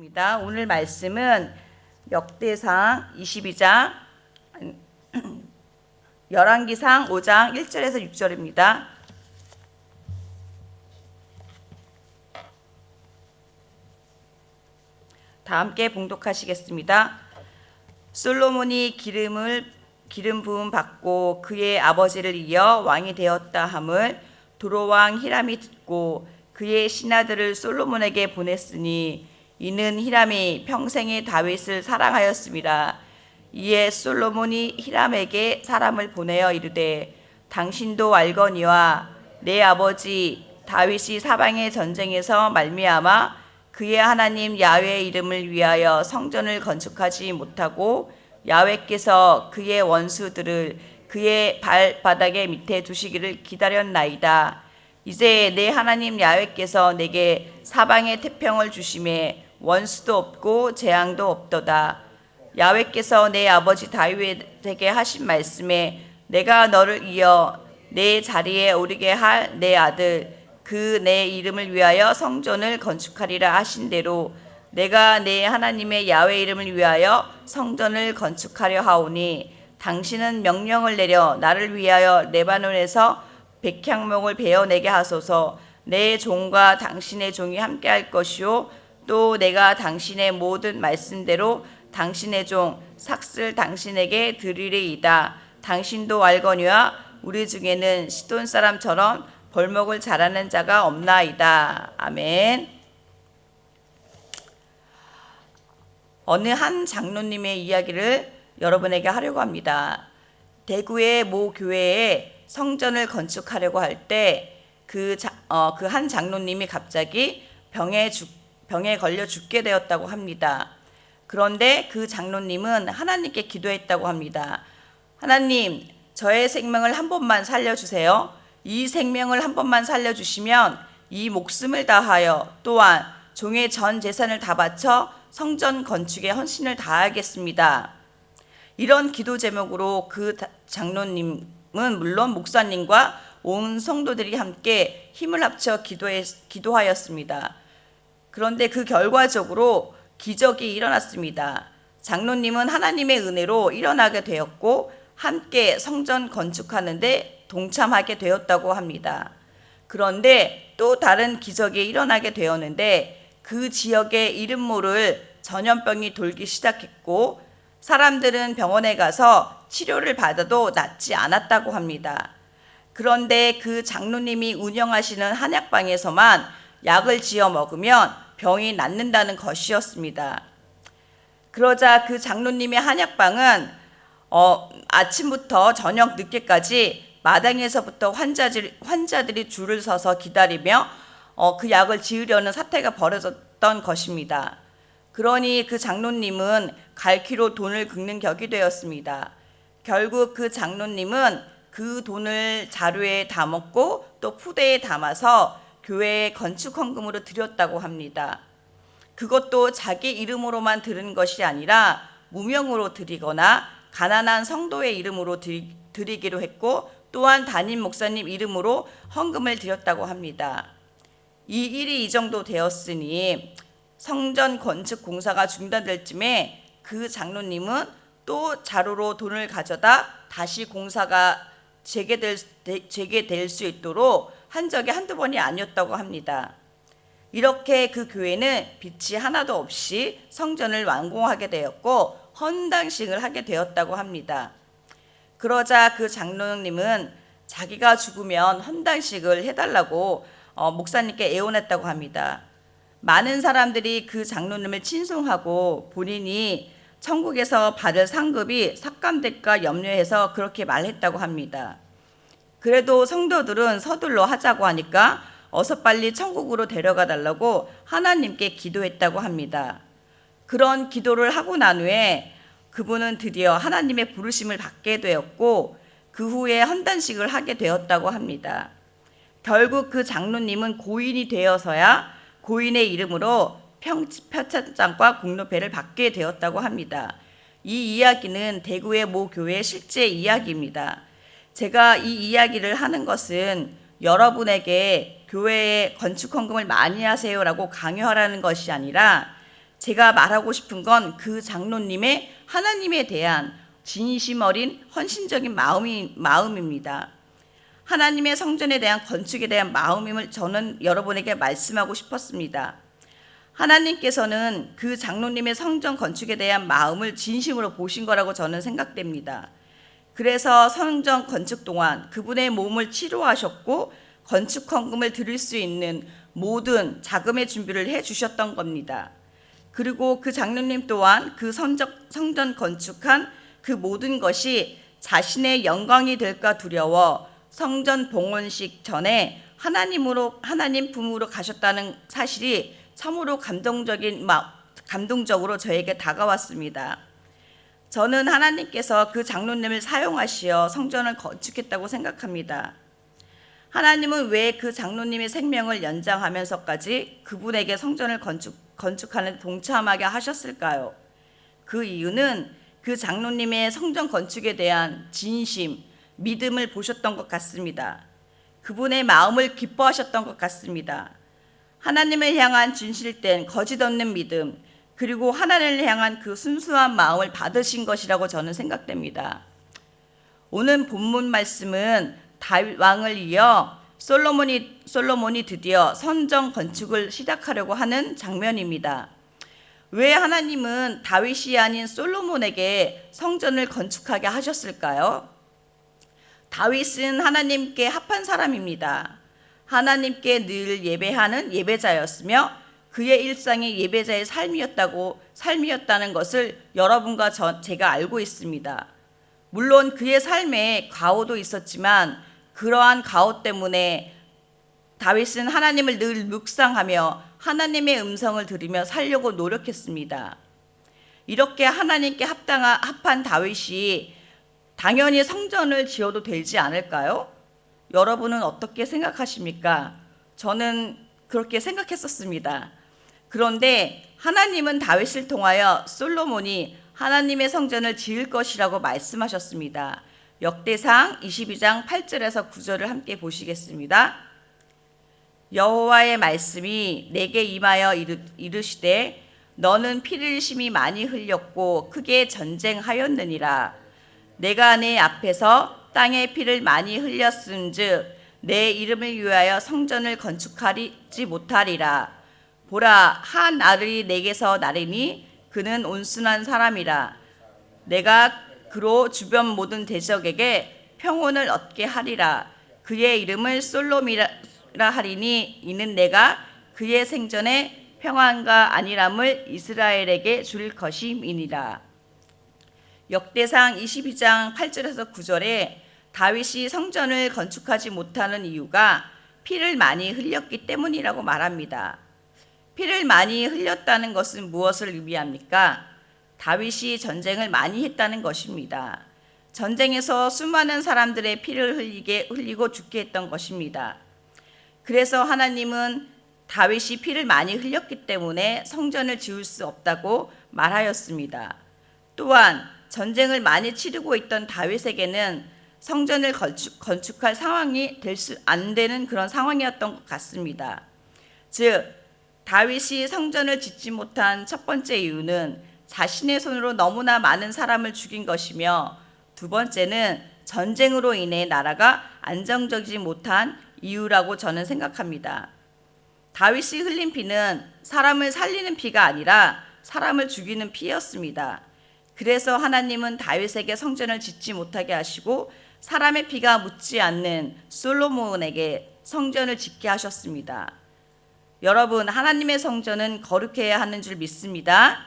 하겠습니다. 오늘 말씀은 역대상 22장, 열왕기상 5장 1절에서 6절입니다. 다 함께 봉독하시겠습니다. 솔로몬이 기름 부음 받고 그의 아버지를 이어 왕이 되었다 함을 도로왕 히람이 듣고 그의 신하들을 솔로몬에게 보냈으니 이는 히람이 평생에 다윗을 사랑하였음이라. 이에 솔로몬이 히람에게 사람을 보내어 이르되 당신도 알거니와 내 아버지 다윗이 사방의 전쟁에서 말미암아 그의 하나님 야훼의 이름을 위하여 성전을 건축하지 못하고 야훼께서 그의 원수들을 그의 발바닥의 밑에 두시기를 기다렸나이다. 이제 내 하나님 야훼께서 내게 사방의 태평을 주심에 원수도 없고 재앙도 없도다. 야훼께서 내 아버지 다윗에게 하신 말씀에 내가 너를 이어 내 자리에 오르게 할 내 아들 그 내 이름을 위하여 성전을 건축하리라 하신 대로 내가 내 하나님의 야훼 이름을 위하여 성전을 건축하려 하오니 당신은 명령을 내려 나를 위하여 레바논에서 백향목을 베어내게 하소서. 내 종과 당신의 종이 함께할 것이요 또 내가 당신의 모든 말씀대로 당신의 종 삭슬 당신에게 드리리이다. 당신도 알거니와 우리 중에는 시돈 사람처럼 벌목을 잘하는 자가 없나이다. 아멘. 어느 한 장로님의 이야기를 여러분에게 하려고 합니다. 대구의 모 교회에 성전을 건축하려고 할 때 그 한 장로님이 갑자기 병에 걸려 죽게 되었다고 합니다. 그런데 그 장로님은 하나님께 기도했다고 합니다. 하나님, 저의 생명을 한 번만 살려주세요. 이 생명을 한 번만 살려주시면 이 목숨을 다하여 또한 종의 전 재산을 다 바쳐 성전 건축에 헌신을 다하겠습니다. 이런 기도 제목으로 그 장로님은 물론 목사님과 온 성도들이 함께 힘을 합쳐 기도하였습니다. 그런데 그 결과적으로 기적이 일어났습니다. 장로님은 하나님의 은혜로 일어나게 되었고 함께 성전 건축하는데 동참하게 되었다고 합니다. 그런데 또 다른 기적이 일어나게 되었는데 그 지역에 이름 모를 전염병이 돌기 시작했고 사람들은 병원에 가서 치료를 받아도 낫지 않았다고 합니다. 그런데 그 장로님이 운영하시는 한약방에서만 약을 지어 먹으면 병이 낫는다는 것이었습니다. 그러자 그 장로님의 한약방은 아침부터 저녁 늦게까지 마당에서부터 환자들이 줄을 서서 기다리며 그 약을 지으려는 사태가 벌어졌던 것입니다. 그러니 그 장로님은 갈 길로 돈을 긁는 격이 되었습니다. 결국 그 장로님은 그 돈을 자루에 담았고 또 푸대에 담아서 교회에 건축 헌금으로 드렸다고 합니다. 그것도 자기 이름으로만 드린 것이 아니라 무명으로 드리거나 가난한 성도의 이름으로 드리기로 했고 또한 담임 목사님 이름으로 헌금을 드렸다고 합니다. 이 일이 이 정도 되었으니 성전 건축 공사가 중단될 쯤에 그 장로님은 또 자루로 돈을 가져다 다시 공사가 재개될 수 있도록 한 적이 한두 번이 아니었다고 합니다. 이렇게 그 교회는 빚이 하나도 없이 성전을 완공하게 되었고 헌당식을 하게 되었다고 합니다. 그러자 그 장로님은 자기가 죽으면 헌당식을 해달라고 목사님께 애원했다고 합니다. 많은 사람들이 그 장로님을 친송하고 본인이 천국에서 받을 상급이 삭감될까 염려해서 그렇게 말했다고 합니다. 그래도 성도들은 서둘러 하자고 하니까 어서 빨리 천국으로 데려가 달라고 하나님께 기도했다고 합니다. 그런 기도를 하고 난 후에 그분은 드디어 하나님의 부르심을 받게 되었고 그 후에 헌단식을 하게 되었다고 합니다. 결국 그 장로님은 고인이 되어서야 고인의 이름으로 표창장과 공로패를 받게 되었다고 합니다. 이 이야기는 대구의 모 교회의 실제 이야기입니다. 제가 이 이야기를 하는 것은 여러분에게 교회에 건축 헌금을 많이 하세요라고 강요하라는 것이 아니라 제가 말하고 싶은 건 그 장로님의 하나님에 대한 진심 어린 헌신적인 마음입니다. 하나님의 성전에 대한 건축에 대한 마음임을 저는 여러분에게 말씀하고 싶었습니다. 하나님께서는 그 장로님의 성전 건축에 대한 마음을 진심으로 보신 거라고 저는 생각됩니다. 그래서 성전 건축 동안 그분의 몸을 치료하셨고 건축 헌금을 드릴 수 있는 모든 자금의 준비를 해 주셨던 겁니다. 그리고 그 장로님 또한 그 성전 건축한 그 모든 것이 자신의 영광이 될까 두려워 성전 봉헌식 전에 하나님 품으로 가셨다는 사실이 참으로 감동적으로 저에게 다가왔습니다. 저는 하나님께서 그 장로님을 사용하시어 성전을 건축했다고 생각합니다. 하나님은 왜 그 장로님의 생명을 연장하면서까지 그분에게 성전을 건축하는 데 동참하게 하셨을까요? 그 이유는 그 장로님의 성전 건축에 대한 진심, 믿음을 보셨던 것 같습니다. 그분의 마음을 기뻐하셨던 것 같습니다. 하나님을 향한 진실된 거짓 없는 믿음, 그리고 하나님을 향한 그 순수한 마음을 받으신 것이라고 저는 생각됩니다. 오늘 본문 말씀은 다윗 왕을 이어 솔로몬이 드디어 성전 건축을 시작하려고 하는 장면입니다. 왜 하나님은 다윗이 아닌 솔로몬에게 성전을 건축하게 하셨을까요? 다윗은 하나님께 합한 사람입니다. 하나님께 늘 예배하는 예배자였으며 그의 일상이 예배자의 삶이었다는 것을 여러분과 제가 알고 있습니다. 물론 그의 삶에 과오도 있었지만 그러한 과오 때문에 다윗은 하나님을 늘 묵상하며 하나님의 음성을 들으며 살려고 노력했습니다. 이렇게 하나님께 합한 다윗이 당연히 성전을 지어도 되지 않을까요? 여러분은 어떻게 생각하십니까? 저는 그렇게 생각했었습니다. 그런데 하나님은 다윗을 통하여 솔로몬이 하나님의 성전을 지을 것이라고 말씀하셨습니다. 역대상 22장 8절에서 9절을 함께 보시겠습니다. 여호와의 말씀이 내게 임하여 이르시되 너는 피를 심히 많이 흘렸고 크게 전쟁하였느니라. 내가 내 앞에서 땅에 피를 많이 흘렸은즉 내 이름을 위하여 성전을 건축하지 못하리라. 보라, 한 아들이 내게서 나리니 그는 온순한 사람이라. 내가 그로 주변 모든 대적에게 평온을 얻게 하리라. 그의 이름을 솔로미라 하리니 이는 내가 그의 생전에 평안과 안일함을 이스라엘에게 줄 것임이니라. 역대상 22장 8절에서 9절에 다윗이 성전을 건축하지 못하는 이유가 피를 많이 흘렸기 때문이라고 말합니다. 피를 많이 흘렸다는 것은 무엇을 의미합니까? 다윗이 전쟁을 많이 했다는 것입니다. 전쟁에서 수많은 사람들의 피를 흘리고 죽게 했던 것입니다. 그래서 하나님은 다윗이 피를 많이 흘렸기 때문에 성전을 지을 수 없다고 말하였습니다. 또한 전쟁을 많이 치르고 있던 다윗에게는 성전을 건축할 상황이 안 되는 그런 상황이었던 것 같습니다. 즉 다윗이 성전을 짓지 못한 첫 번째 이유는 자신의 손으로 너무나 많은 사람을 죽인 것이며, 두 번째는 전쟁으로 인해 나라가 안정적이지 못한 이유라고 저는 생각합니다. 다윗이 흘린 피는 사람을 살리는 피가 아니라 사람을 죽이는 피였습니다. 그래서 하나님은 다윗에게 성전을 짓지 못하게 하시고 사람의 피가 묻지 않는 솔로몬에게 성전을 짓게 하셨습니다. 여러분, 하나님의 성전은 거룩해야 하는 줄 믿습니다.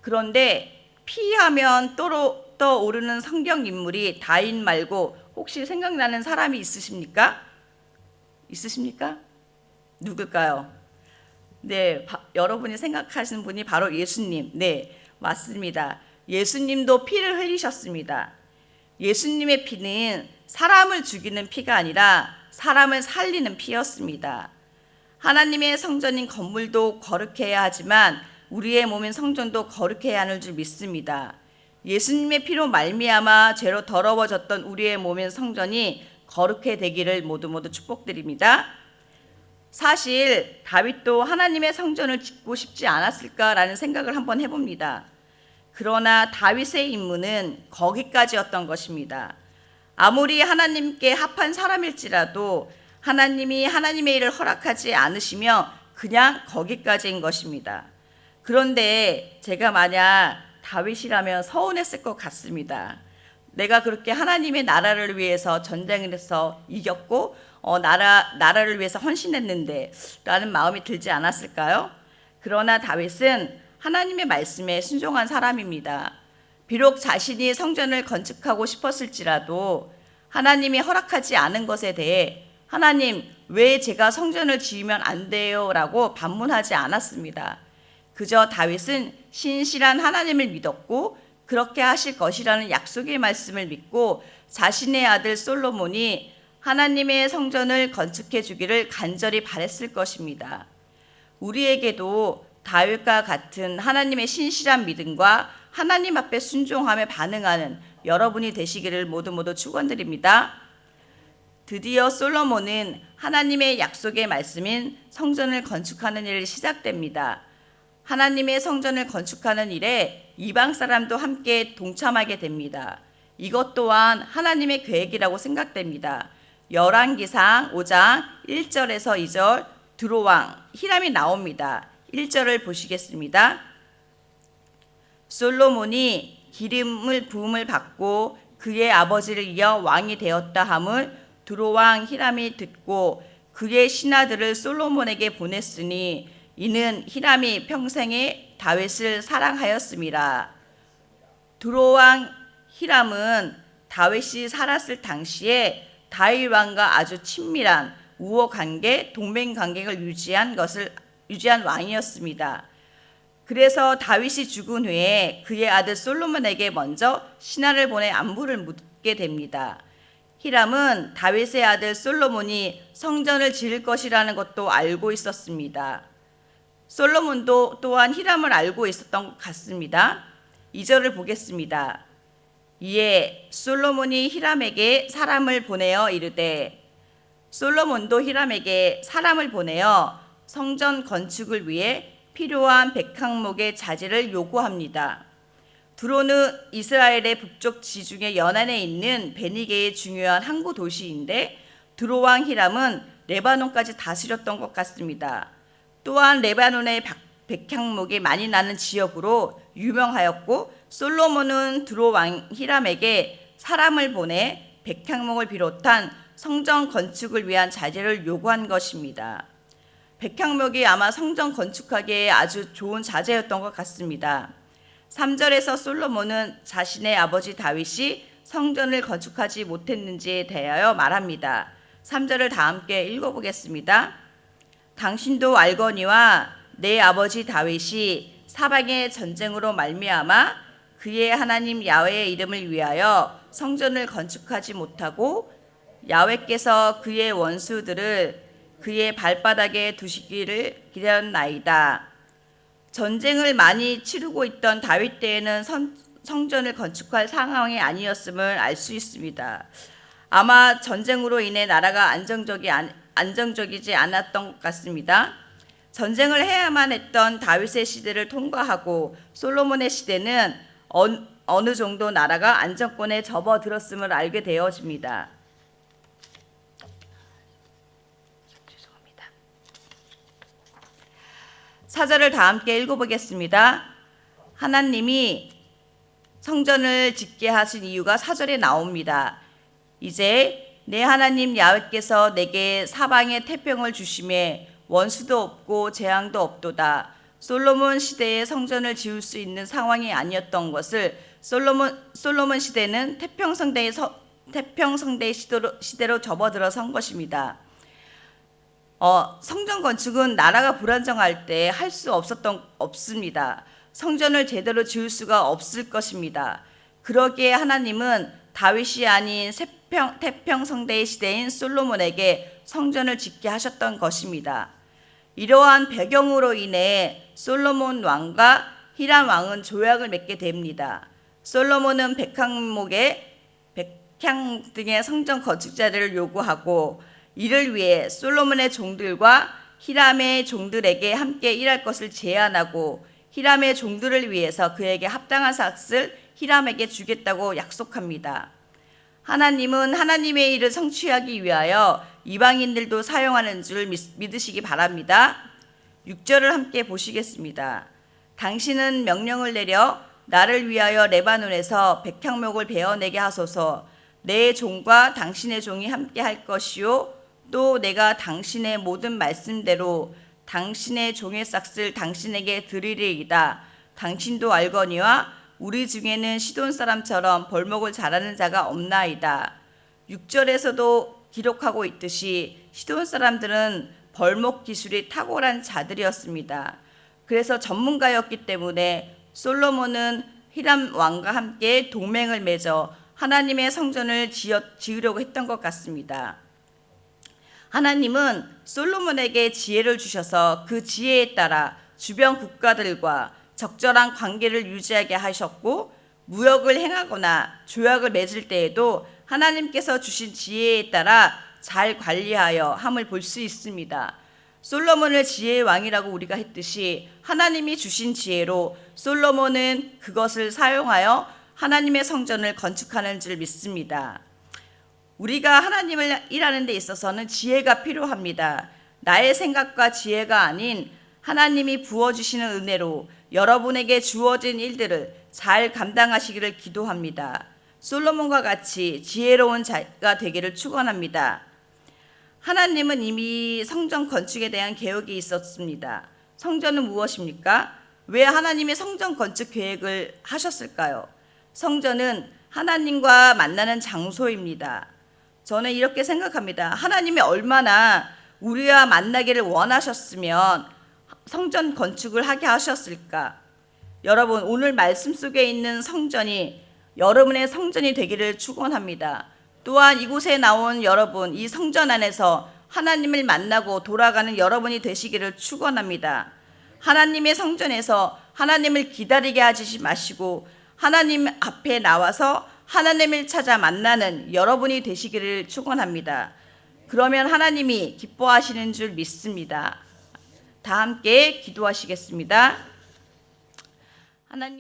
그런데 피하면 떠오르는 성경 인물이 다윗 말고 혹시 생각나는 사람이 있으십니까? 누굴까요? 네, 여러분이 생각하시는 분이 바로 예수님. 네, 맞습니다. 예수님도 피를 흘리셨습니다. 예수님의 피는 사람을 죽이는 피가 아니라 사람을 살리는 피였습니다. 하나님의 성전인 건물도 거룩해야 하지만 우리의 몸인 성전도 거룩해야 하는 줄 믿습니다. 예수님의 피로 말미암아 죄로 더러워졌던 우리의 몸인 성전이 거룩해 되기를 모두 축복드립니다. 사실 다윗도 하나님의 성전을 짓고 싶지 않았을까라는 생각을 한번 해봅니다. 그러나 다윗의 임무는 거기까지였던 것입니다. 아무리 하나님께 합한 사람일지라도 하나님이 하나님의 일을 허락하지 않으시면 그냥 거기까지인 것입니다. 그런데 제가 만약 다윗이라면 서운했을 것 같습니다. 내가 그렇게 하나님의 나라를 위해서 전쟁을 해서 이겼고 나라를 위해서 헌신했는데 라는 마음이 들지 않았을까요? 그러나 다윗은 하나님의 말씀에 순종한 사람입니다. 비록 자신이 성전을 건축하고 싶었을지라도 하나님이 허락하지 않은 것에 대해 하나님, 왜 제가 성전을 지으면 안 돼요? 라고 반문하지 않았습니다. 그저 다윗은 신실한 하나님을 믿었고 그렇게 하실 것이라는 약속의 말씀을 믿고 자신의 아들 솔로몬이 하나님의 성전을 건축해 주기를 간절히 바랬을 것입니다. 우리에게도 다윗과 같은 하나님의 신실한 믿음과 하나님 앞에 순종함에 반응하는 여러분이 되시기를 모두 축원드립니다. 드디어 솔로몬은 하나님의 약속의 말씀인 성전을 건축하는 일이 시작됩니다. 하나님의 성전을 건축하는 일에 이방 사람도 함께 동참하게 됩니다. 이것 또한 하나님의 계획이라고 생각됩니다. 열왕기상 5장 1절에서 2절 두로왕 히람이 나옵니다. 1절을 보시겠습니다. 솔로몬이 기름을 부음을 받고 그의 아버지를 이어 왕이 되었다 함을 두로왕 히람이 듣고 그의 신하들을 솔로몬에게 보냈으니 이는 히람이 평생에 다윗을 사랑하였음이라. 두로왕 히람은 다윗이 살았을 당시에 다윗 왕과 아주 친밀한 우호 관계, 동맹 관계를 유지한 왕이었습니다. 그래서 다윗이 죽은 후에 그의 아들 솔로몬에게 먼저 신하를 보내 안부를 묻게 됩니다. 히람은 다윗의 아들 솔로몬이 성전을 지을 것이라는 것도 알고 있었습니다. 솔로몬도 또한 히람을 알고 있었던 것 같습니다. 2절을 보겠습니다. 이에 솔로몬이 히람에게 사람을 보내어 이르되, 솔로몬도 히람에게 사람을 보내어 성전 건축을 위해 필요한 백항목의 자재를 요구합니다. 두로는 이스라엘의 북쪽 지중해 연안에 있는 베니게의 중요한 항구 도시인데 두로왕 히람은 레바논까지 다스렸던 것 같습니다. 또한 레바논의 백향목이 많이 나는 지역으로 유명하였고 솔로몬은 두로왕 히람에게 사람을 보내 백향목을 비롯한 성전 건축을 위한 자재를 요구한 것입니다. 백향목이 아마 성전 건축하기에 아주 좋은 자재였던 것 같습니다. 3절에서 솔로몬은 자신의 아버지 다윗이 성전을 건축하지 못했는지에 대하여 말합니다. 3절을 다 함께 읽어보겠습니다. 당신도 알거니와 내 아버지 다윗이 사방의 전쟁으로 말미암아 그의 하나님 야훼의 이름을 위하여 성전을 건축하지 못하고 야훼께서 그의 원수들을 그의 발바닥에 두시기를 기다렸나이다. 전쟁을 많이 치르고 있던 다윗 때에는 성전을 건축할 상황이 아니었음을 알 수 있습니다. 아마 전쟁으로 인해 나라가 안정적이지 않았던 것 같습니다. 전쟁을 해야만 했던 다윗의 시대를 통과하고 솔로몬의 시대는 어느 정도 나라가 안정권에 접어들었음을 알게 되어집니다. 4절을 다 함께 읽어보겠습니다. 하나님이 성전을 짓게 하신 이유가 4절에 나옵니다. 이제 내 하나님 야훼께서 내게 사방에 태평을 주심에 원수도 없고 재앙도 없도다. 솔로몬 시대에 성전을 지을 수 있는 상황이 아니었던 것을 솔로몬 시대는 태평성대의 시대로 접어들어선 것입니다. 성전 건축은 나라가 불안정할 때 할 수 없습니다. 성전을 제대로 지을 수가 없을 것입니다. 그러기에 하나님은 다윗이 아닌 태평성대의 시대인 솔로몬에게 성전을 짓게 하셨던 것입니다. 이러한 배경으로 인해 솔로몬 왕과 히람 왕은 조약을 맺게 됩니다. 솔로몬은 백향 등의 성전 건축 자재를 요구하고 이를 위해 솔로몬의 종들과 히람의 종들에게 함께 일할 것을 제안하고 히람의 종들을 위해서 그에게 합당한 삭을 히람에게 주겠다고 약속합니다. 하나님은 하나님의 일을 성취하기 위하여 이방인들도 사용하는 줄 믿으시기 바랍니다. 6절을 함께 보시겠습니다. 당신은 명령을 내려 나를 위하여 레바논에서 백향목을 베어내게 하소서. 내 종과 당신의 종이 함께 할 것이요 또 내가 당신의 모든 말씀대로 당신의 종의 삭을 당신에게 드리리이다. 당신도 알거니와 우리 중에는 시돈 사람처럼 벌목을 잘하는 자가 없나이다. 6절에서도 기록하고 있듯이 시돈 사람들은 벌목 기술이 탁월한 자들이었습니다. 그래서 전문가였기 때문에 솔로몬은 히람 왕과 함께 동맹을 맺어 하나님의 성전을 지으려고 했던 것 같습니다. 하나님은 솔로몬에게 지혜를 주셔서 그 지혜에 따라 주변 국가들과 적절한 관계를 유지하게 하셨고 무역을 행하거나 조약을 맺을 때에도 하나님께서 주신 지혜에 따라 잘 관리하여 함을 볼 수 있습니다. 솔로몬을 지혜의 왕이라고 우리가 했듯이 하나님이 주신 지혜로 솔로몬은 그것을 사용하여 하나님의 성전을 건축하는 줄 믿습니다. 우리가 하나님을 일하는 데 있어서는 지혜가 필요합니다. 나의 생각과 지혜가 아닌 하나님이 부어주시는 은혜로 여러분에게 주어진 일들을 잘 감당하시기를 기도합니다. 솔로몬과 같이 지혜로운 자가 되기를 축원합니다. 하나님은 이미 성전 건축에 대한 계획이 있었습니다. 성전은 무엇입니까? 왜 하나님이 성전 건축 계획을 하셨을까요? 성전은 하나님과 만나는 장소입니다. 저는 이렇게 생각합니다. 하나님이 얼마나 우리와 만나기를 원하셨으면 성전 건축을 하게 하셨을까? 여러분, 오늘 말씀 속에 있는 성전이 여러분의 성전이 되기를 축원합니다. 또한 이곳에 나온 여러분, 이 성전 안에서 하나님을 만나고 돌아가는 여러분이 되시기를 축원합니다. 하나님의 성전에서 하나님을 기다리게 하지 마시고 하나님 앞에 나와서 하나님을 찾아 만나는 여러분이 되시기를 축원합니다. 그러면 하나님이 기뻐하시는 줄 믿습니다. 다 함께 기도하시겠습니다. 하나님